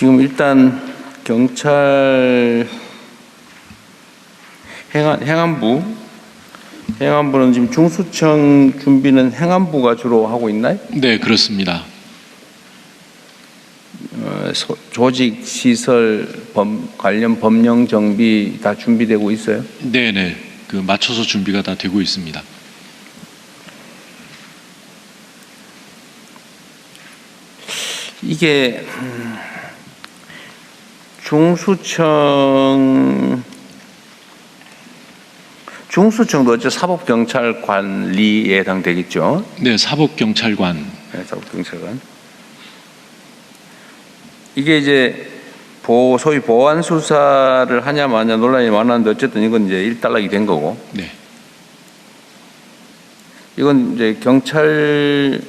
지금 일단 경찰 행안부는 지금 중수청 준비는 행안부가 주로 하고 있나요? 네, 그렇습니다. 조직, 시설, 관련 법령 정비 다 준비되고 있어요? 네, 그 맞춰서 준비가 다 되고 있습니다. 이게 중수청도 어째 사법경찰관리에 해당되겠죠? 네, 사법경찰관. 네, 사법경찰관. 이게 이제 소위 보안 수사를 하냐 마냐 논란이 많았는데 어쨌든 이건 이제 일단락이 된 거고. 네. 이건 이제 경찰청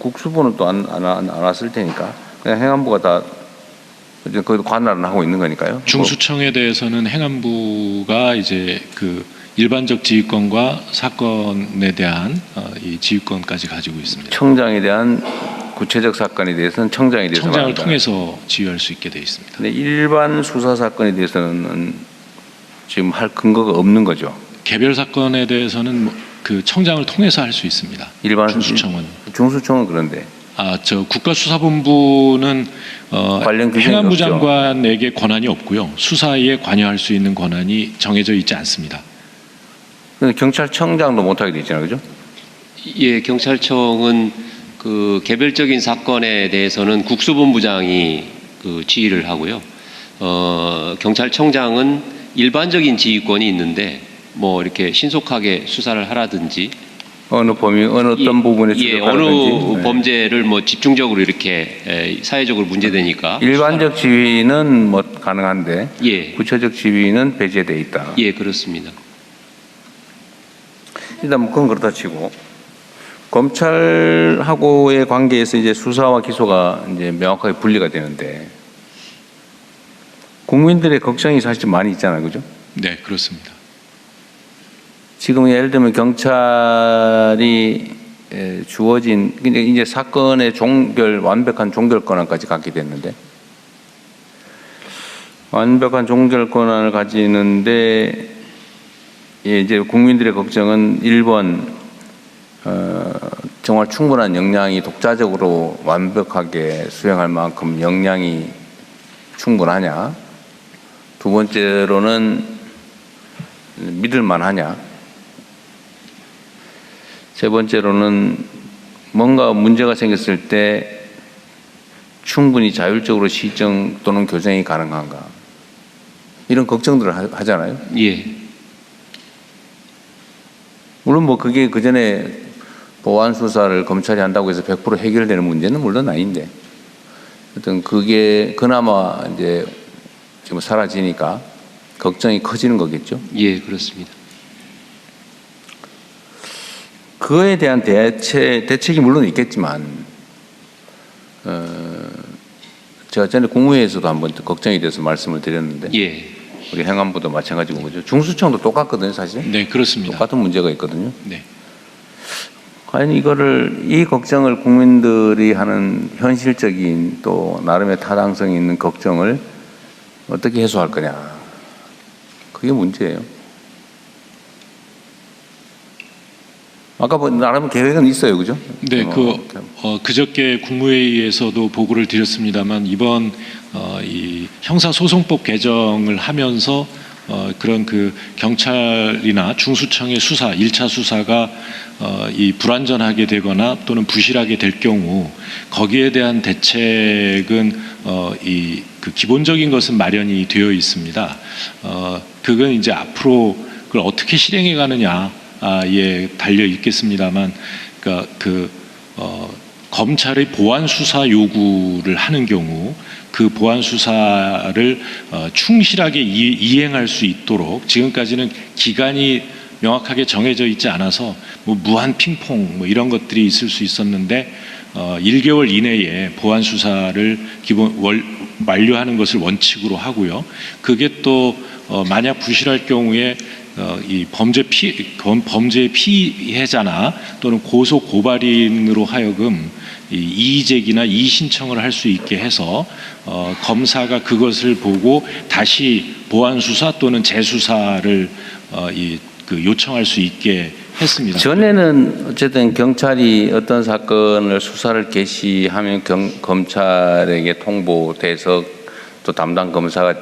국수부는 또 안 왔을 테니까 그냥 행안부가 다 거기도 관할은 하고 있는 거니까요. 중수청에 대해서는 행안부가 이제 그 일반적 지휘권과 사건에 대한 이 지휘권까지 가지고 있습니다. 청장에 대한 구체적 사건에 대해서는 청장에 대해서 청장을 통해서 지휘할 수 있게 되어 있습니다. 근데 일반 수사 사건에 대해서는 지금 할 근거가 없는 거죠. 개별 사건에 대해서는 그 청장을 통해서 할 수 있습니다. 일반 중수청은 그런데 저 국가수사본부는 관련 행안부 없죠. 장관에게 권한이 없고요. 수사에 관여할 수 있는 권한이 정해져 있지 않습니다. 근데 경찰청장도 못하게 돼 있잖아요, 그죠? 예, 경찰청은 그 개별적인 사건에 대해서는 국수본부장이 그 지휘를 하고요. 경찰청장은 일반적인 지휘권이 있는데 뭐 이렇게 신속하게 수사를 하라든지 어느 어떤 부분에 어느 범죄를 뭐 집중적으로 이렇게 사회적으로 문제되니까 일반적 지휘는 뭐 가능한데 예. 구체적 지휘는 배제돼 있다. 예, 그렇습니다. 일단 뭐 그건 그렇다 치고 검찰하고의 관계에서 이제 수사와 기소가 이제 명확하게 분리가 되는데 국민들의 걱정이 사실 좀 많이 있잖아요, 그죠? 네, 그렇습니다. 지금 예를 들면 경찰이 주어진 이제 사건의 완벽한 종결 권한까지 갖게 됐는데 완벽한 종결 권한을 가지는데 이제 국민들의 걱정은 1번 정말 충분한 역량이 독자적으로 완벽하게 수행할 만큼 역량이 충분하냐, 두 번째로는 믿을 만하냐, 세 번째로는 뭔가 문제가 생겼을 때 충분히 자율적으로 시정 또는 교정이 가능한가, 이런 걱정들을 하잖아요. 예. 물론 뭐 그게 그 전에 보안 수사를 검찰이 한다고 해서 100% 해결되는 문제는 물론 아닌데, 어떤 그게 그나마 이제 지금 사라지니까 걱정이 커지는 거겠죠. 예, 그렇습니다. 그거에 대한 대책이 물론 있겠지만, 제가 전에 국무회의에서도 한번 걱정이 돼서 말씀을 드렸는데, 예. 우리 행안부도 마찬가지고 그죠. 중수청도 똑같거든요, 사실. 네, 그렇습니다. 똑같은 문제가 있거든요. 네. 과연 이 걱정을 국민들이 하는 현실적인 또 나름의 타당성이 있는 걱정을 어떻게 해소할 거냐, 그게 문제예요. 아까 뭐 나름 계획은 있어요, 그죠? 네, 그저께 국무회의에서도 보고를 드렸습니다만 이번 이 형사소송법 개정을 하면서 그런 그 경찰이나 중수청의 수사, 1차 수사가 이 불완전하게 되거나 또는 부실하게 될 경우 거기에 대한 대책은 그 기본적인 것은 마련이 되어 있습니다. 그건 이제 앞으로 그걸 어떻게 실행해 가느냐 예, 달려 있겠습니다만, 그러니까 검찰의 보안 수사 요구를 하는 경우 그 보안 수사를 충실하게 이행할 수 있도록, 지금까지는 기간이 명확하게 정해져 있지 않아서 뭐 무한 핑퐁 뭐 이런 것들이 있을 수 있었는데 1개월 이내에 보안 수사를 완료하는 것을 원칙으로 하고요. 그게 또 만약 부실할 경우에 이 범죄의 피해자나 또는 고소 고발인으로 하여금 이의제기나 이의신청을 할 수 있게 해서 검사가 그것을 보고 다시 보완 수사 또는 재수사를 요청할 수 있게 했습니다. 전에는 어쨌든 경찰이 어떤 사건을 수사를 개시하면 검찰에게 통보돼서 또 담당 검사가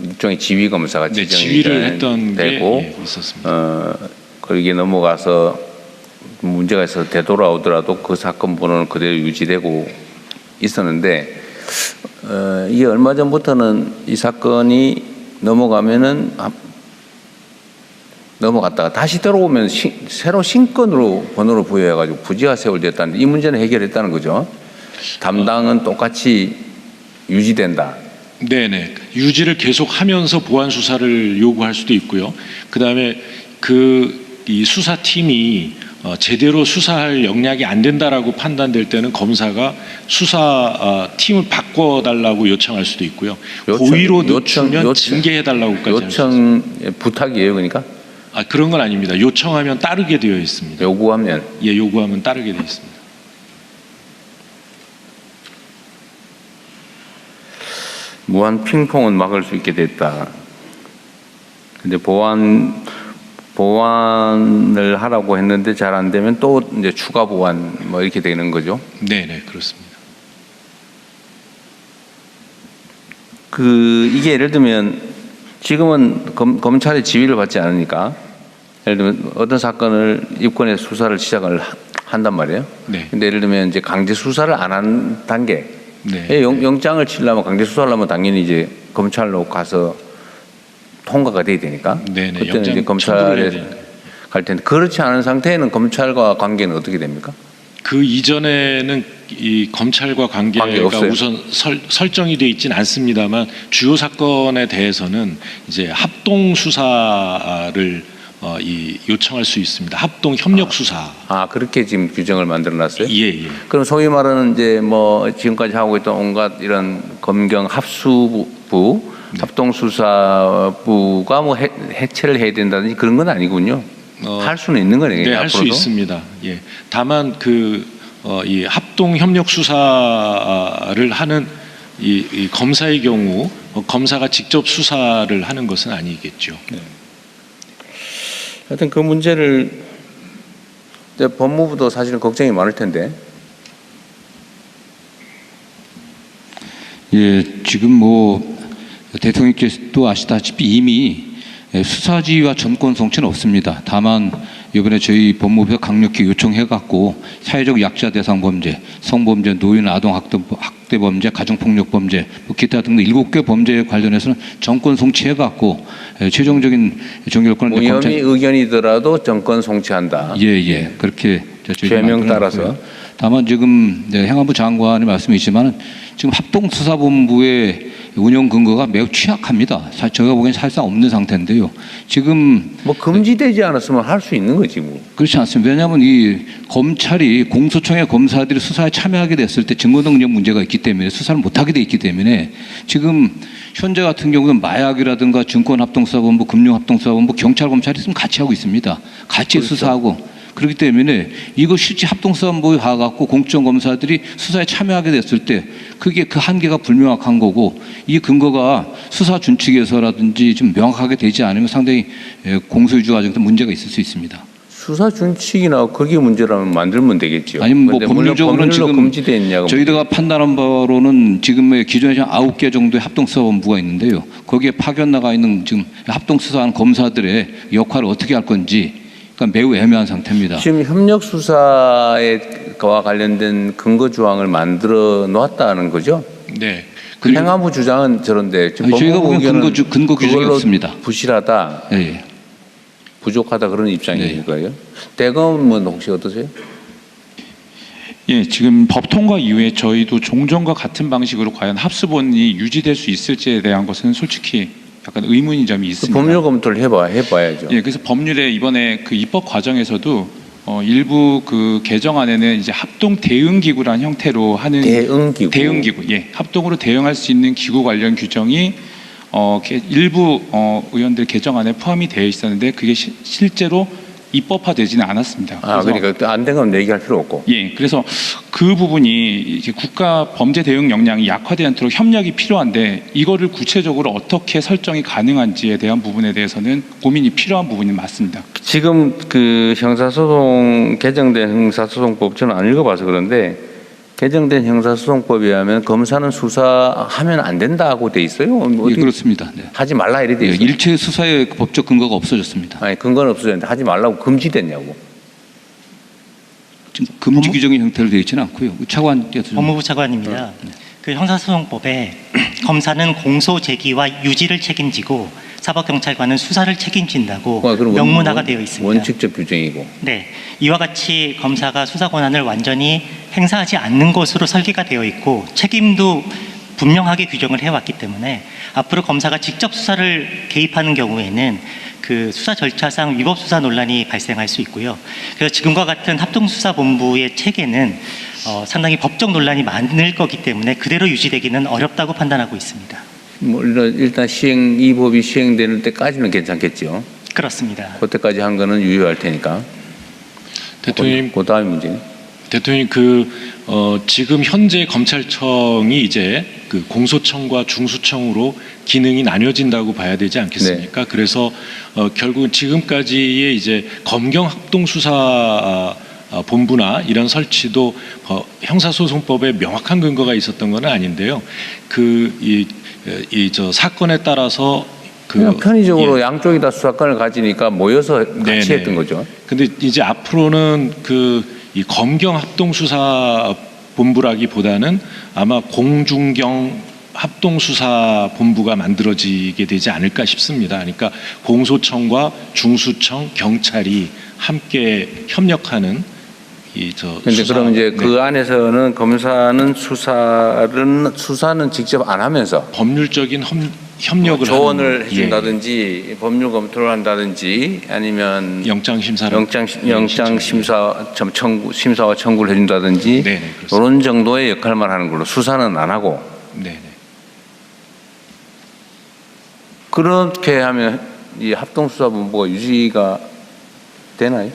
일종의 지휘 검사가 네, 지정이 지휘를 했던 되고 게 있었습니다. 거기에 넘어가서 문제가 있어서 되돌아오더라도 그 사건 번호는 그대로 유지되고 있었는데 이게 얼마 전부터는 이 사건이 넘어갔다가 다시 들어오면 새로 신건으로 번호를 부여해가지고 부지가 세월됐다는데 이 문제는 해결했다는 거죠. 담당은 똑같이 유지된다. 네네. 유지를 계속하면서 보완 수사를 요구할 수도 있고요. 그다음에 이 수사팀이 제대로 수사할 역량이 안 된다라고 판단될 때는 검사가 수사팀을 바꿔달라고 요청할 수도 있고요. 고의로 늦추면 징계해달라고까지 부탁이에요, 그러니까? 그런 건 아닙니다. 요청하면 따르게 되어 있습니다. 요구하면? 예, 요구하면 따르게 되어 있습니다. 무한 핑퐁은 막을 수 있게 됐다. 근데 보완을 하라고 했는데 잘 안 되면 또 이제 추가 보완 뭐 이렇게 되는 거죠. 네, 그렇습니다. 이게 예를 들면 지금은 검찰의 지휘를 받지 않으니까 예를 들면 어떤 사건을 입건해서 수사를 시작을 한단 말이에요. 네. 근데 예를 들면 이제 강제 수사를 안 한 단계. 네. 영장을 치려면 강제 수사를 하면 당연히 이제 검찰로 가서 통과가 돼야 되니까. 네네. 그때는 이제 검찰에 갈 텐데 그렇지 않은 상태에는 검찰과 관계는 어떻게 됩니까? 그 이전에는 이 검찰과 관계가 없어요. 우선 설정이 되어 있지는 않습니다만 주요 사건에 대해서는 이제 합동 수사를 요청할 수 있습니다. 합동 협력 수사. 그렇게 지금 규정을 만들어놨어요? 예. 그럼 소위 말하는 이제 뭐 지금까지 하고 있던 온갖 이런 검경 합수부, 네. 합동수사부가 뭐 해체를 해야 된다든지 그런 건 아니군요. 할 수는 있는 거네요. 네, 할 수 있습니다. 예. 다만 이 합동 협력 수사를 하는 이 검사의 경우 검사가 직접 수사를 하는 것은 아니겠죠. 네. 하여튼 그 문제를 이제 법무부도 사실은 걱정이 많을 텐데. 예, 지금 뭐 대통령께서도 아시다시피 이미 수사지휘와 전권 성취는 없습니다. 다만 이번에 저희 법무부에서 강력히 요청해갖고 사회적 약자 대상 범죄, 성범죄, 노인 아동 학대 범죄, 가정폭력 범죄, 기타 등등 7개 범죄에 관련해서는 정권 송치해갖고 최종적인 종결권을 무혐의 의견이더라도 정권 송치한다. 예, 그렇게 죄명 따라서. 다만 지금 행안부 장관의 말씀이지만 지금 합동수사본부의 운영 근거가 매우 취약합니다. 제가 보기엔 사실상 없는 상태인데요. 지금 뭐 금지되지 않았으면 할 수 있는 거지 뭐. 그렇지 않습니다. 왜냐하면 이 검찰이 공소청의 검사들이 수사에 참여하게 됐을 때 증거능력 문제가 있기 때문에 수사를 못하게 돼 있기 때문에 지금 현재 같은 경우는 마약이라든가 증권합동수사본부, 금융합동수사본부, 경찰, 검찰이 지금 같이 하고 있습니다. 같이 그렇죠. 수사하고. 그렇기 때문에 이거 실제 합동수사본부에 가갖고 공적검사들이 수사에 참여하게 됐을 때 그게 그 한계가 불명확한 거고 이 근거가 수사 준칙에서라든지 좀 명확하게 되지 않으면 상당히 공소유지 과정에서 문제가 있을 수 있습니다. 수사 준칙이나 그게 문제라면 만들면 되겠죠. 아니면 뭐 근데 법률적으로는 지금 금지되어 있냐고. 저희가 판단한 바로는 지금의 기존에 9개 정도의 합동수사본부가 있는데요. 거기에 파견 나가 있는 지금 합동수사하는 검사들의 역할을 어떻게 할 건지 그러니까 매우 애매한 상태입니다. 지금 협력 수사와 관련된 근거 조항을 만들어 놓았다는 거죠? 네. 그 행안부 주장은 저런데 지금 저희가 법무부 보기엔 의견은 근거 규정이 그걸로 없습니다. 부실하다, 예. 부족하다 그런 입장이니까요. 대검은 혹시 어떠세요? 예, 지금 법 통과 이후에 저희도 종전과 같은 방식으로 과연 합수본이 유지될 수 있을지에 대한 것은 솔직히 약간 의문인 점이 있습니다. 법률 검토를 해봐야죠. 예, 그래서 법률에 이번에 그 입법 과정에서도 일부 그 개정안에는 이제 합동 대응 기구라는 형태로 하는 대응 기구, 예, 합동으로 대응할 수 있는 기구 관련 규정이 일부 의원들 개정안에 포함이 되어 있었는데 그게 실제로 입법화되지는 않았습니다. 아, 그래서 그러니까 안 된 건 얘기할 필요 없고. 예, 그래서 그 부분이 이제 국가 범죄 대응 역량이 약화되지 않도록 협력이 필요한데 이거를 구체적으로 어떻게 설정이 가능한지에 대한 부분에 대해서는 고민이 필요한 부분이 맞습니다. 지금 그 형사소송 개정된 형사소송법 저는 안 읽어봐서 그런데 개정된 형사소송법에 의하면 검사는 수사하면 안 된다고 돼 있어요. 예, 그렇습니다. 네. 하지 말라 이래 돼 예, 있어요. 일체 수사의 법적 근거가 없어졌습니다. 아니 근거는 없어졌는데 하지 말라고 금지됐냐고. 지금 금지 규정의 형태로 되어 있지는 않고요. 차관께서 좀- 법무부 차관입니다. 그 형사소송법에 검사는 공소 제기와 유지를 책임지고 사법경찰관은 수사를 책임진다고 그럼 명문화가 되어 있습니다. 원칙적 규정이고. 네, 이와 같이 검사가 수사 권한을 완전히 행사하지 않는 것으로 설계가 되어 있고 책임도 분명하게 규정을 해왔기 때문에 앞으로 검사가 직접 수사를 개입하는 경우에는 그 수사 절차상 위법 수사 논란이 발생할 수 있고요. 그래서 지금과 같은 합동수사본부의 체계는 상당히 법적 논란이 많을 거기 때문에 그대로 유지되기는 어렵다고 판단하고 있습니다. 뭐 일단 이 법이 시행되는 때까지는 괜찮겠죠. 그렇습니다. 그때까지 한 거는 유효할 테니까. 대통령님, 그 다음 문제. 대통령님 지금 현재 검찰청이 이제 그 공소청과 중수청으로 기능이 나뉘어진다고 봐야 되지 않겠습니까? 그래서 결국 지금까지의 이제 검경 합동수사 본부나 이런 설치도 형사소송법에 명확한 근거가 있었던 건 아닌데요. 저 사건에 따라서 그냥 편의적으로 예. 양쪽이 다 수사권을 가지니까 모여서 같이 네네. 했던 거죠. 근데 이제 앞으로는 이 검경 합동수사 본부라기보다는 아마 공중경 합동수사 본부가 만들어지게 되지 않을까 싶습니다. 그러니까 공소청과 중수청, 경찰이 함께 협력하는 근데 그럼 이제 그 안에서는 검사는 수사는 직접 안 하면서 법률적인 협력을 조언을 하는, 해준다든지 법률 검토를 한다든지 아니면 영장 심사를 영장 심사와 청구를 해준다든지 네네, 그렇습니다. 이런 정도의 역할만 하는 걸로 수사는 안 하고 네네. 그렇게 하면 이 합동수사본부가 유지가 되나요?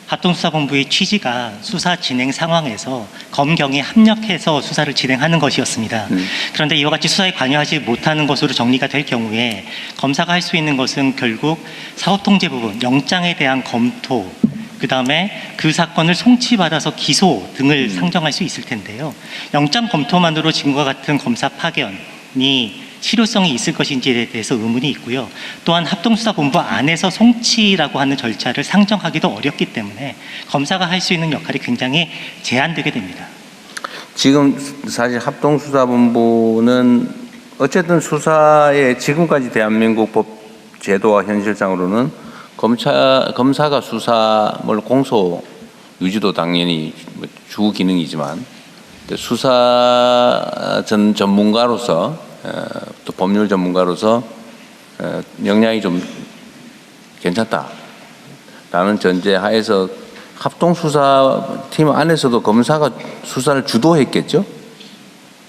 합동수사본부의 취지가 수사 진행 상황에서 검경이 합력해서 수사를 진행하는 것이었습니다. 그런데 이와 같이 수사에 관여하지 못하는 것으로 정리가 될 경우에 검사가 할 수 있는 것은 결국 사법통제 부분, 영장에 대한 검토, 그 다음에 그 사건을 송치받아서 기소 등을 상정할 수 있을 텐데요. 영장 검토만으로 지금과 같은 검사 파견이 실효성이 있을 것인지에 대해서 의문이 있고요. 또한 합동수사본부 안에서 송치라고 하는 절차를 상정하기도 어렵기 때문에 검사가 할 수 있는 역할이 굉장히 제한되게 됩니다. 지금 사실 합동수사본부는 어쨌든 수사에 지금까지 대한민국 법 제도와 현실상으로는 검사가 수사를 공소 유지도 당연히 주 기능이지만 수사 전문가로서 또 법률 전문가로서 역량이 좀 괜찮다라는 전제 하에서 합동수사팀 안에서도 검사가 수사를 주도했겠죠?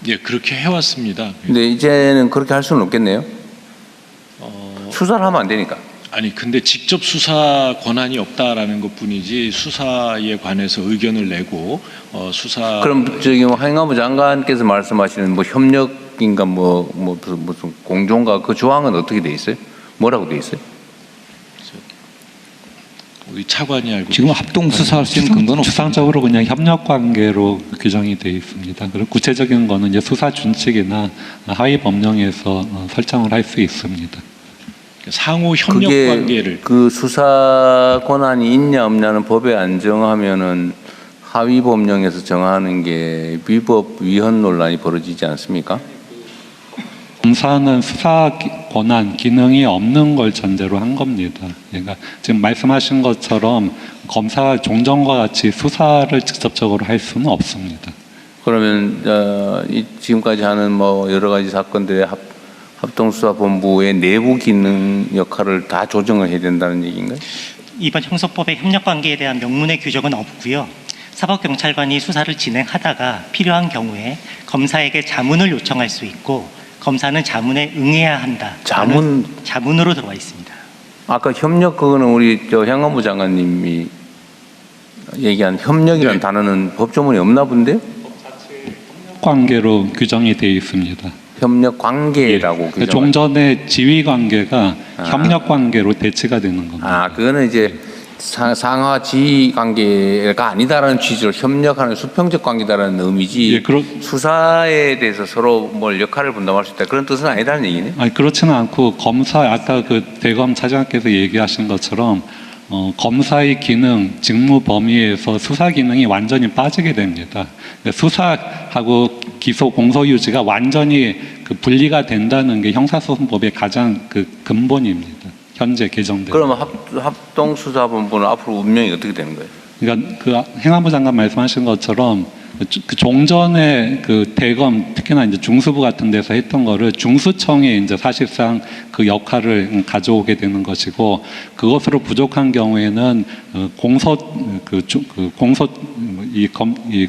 예, 그렇게 해왔습니다. 근데 이제는 그렇게 할 수는 없겠네요. 수사를 하면 안 되니까. 아니 근데 직접 수사 권한이 없다라는 것뿐이지 수사에 관해서 의견을 내고 수사 그럼 저기 행안부 장관께서 말씀하시는 뭐 협력인가 무슨 공조인가 그 조항은 어떻게 돼 있어요? 뭐라고 돼 있어요? 우리 차관이 알고 지금 합동수사할 수 있는 근거는 없습니다. 추상적으로 그냥 협력 관계로 규정이 되어 있습니다. 그리고 구체적인 거는 이제 수사 준칙이나 하위 법령에서 설정을 할 수 있습니다. 상호 협력 그게 관계를 그 수사 권한이 있냐 없냐는 법에 안 정하면은 하위 법령에서 정하는 게 위법 위헌 논란이 벌어지지 않습니까? 검사는 수사 권한 기능이 없는 걸 전제로 한 겁니다. 그러니까 지금 말씀하신 것처럼 검사가 종전과 같이 수사를 직접적으로 할 수는 없습니다. 그러면 지금까지 하는 뭐 여러 가지 사건들의 합동수사본부의 내부 기능 역할을 다 조정을 해야 된다는 얘기인가요? 이번 형사법의 협력관계에 대한 명문의 규정은 없고요. 사법경찰관이 수사를 진행하다가 필요한 경우에 검사에게 자문을 요청할 수 있고 검사는 자문에 응해야 한다. 자문으로 들어와 있습니다. 아까 협력 그거는 우리 저 행안부 장관님이 얘기한 협력이라는 네. 단어는 법조문에 없나 본데요? 관계로 규정이 되어 있습니다. 협력 관계라고 예. 규정. 종전의 지위 관계가 협력 관계로 대치가 되는 겁니다. 아, 그거는 이제 상하 지위 관계가 아니다라는 취지로 협력하는 수평적 관계다라는 의미지. 예, 수사에 대해서 서로 뭘 역할을 분담할 수 있다 그런 뜻은 아니다는 얘기네. 아니 그렇지는 않고 검사 아까 그 대검 차장께서 얘기하신 것처럼 검사의 기능, 직무 범위에서 수사 기능이 완전히 빠지게 됩니다. 수사하고 기소 공소 유지가 완전히 그 분리가 된다는 게 형사소송법의 가장 그 근본입니다. 현재 개정된. 그러면 합동수사본부는 앞으로 운명이 어떻게 되는 거예요? 그러니까 그 행안부 장관 말씀하신 것처럼 그 종전에 그 대검 특히나 이제 중수부 같은 데서 했던 거를 중수청에 이제 사실상 그 역할을 가져오게 되는 것이고 그것으로 부족한 경우에는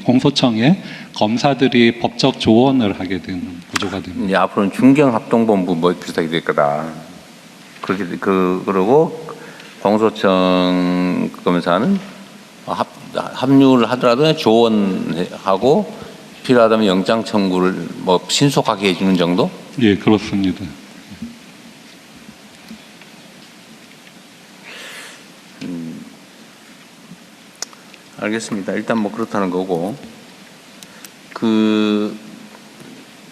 공소청에 검사들이 법적 조언을 하게 되는 구조가 됩니다. 이제 앞으로는 중경합동본부 뭐 비슷하게 될 거다. 그렇게 그러고 공소청 검사는 합류를 하더라도 조언하고 필요하다면 영장 청구를 뭐 신속하게 해주는 정도? 예, 그렇습니다. 알겠습니다. 일단 뭐 그렇다는 거고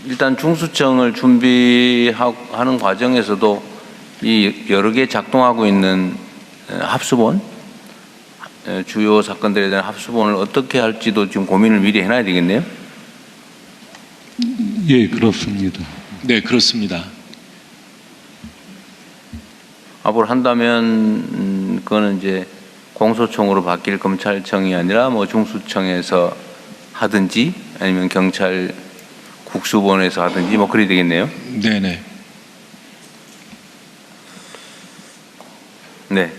일단 중수청을 준비하는 과정에서도 이 여러 개 작동하고 있는 합수본 주요 사건들에 대한 합수본을 어떻게 할지도 지금 고민을 미리 해놔야 되겠네요. 예, 그렇습니다. 네, 그렇습니다. 앞으로 한다면 그거는 이제 공소청으로 바뀔 검찰청이 아니라 뭐 중수청에서 하든지 아니면 경찰 국수본에서 하든지 뭐 그래야 되겠네요. 네네. 네.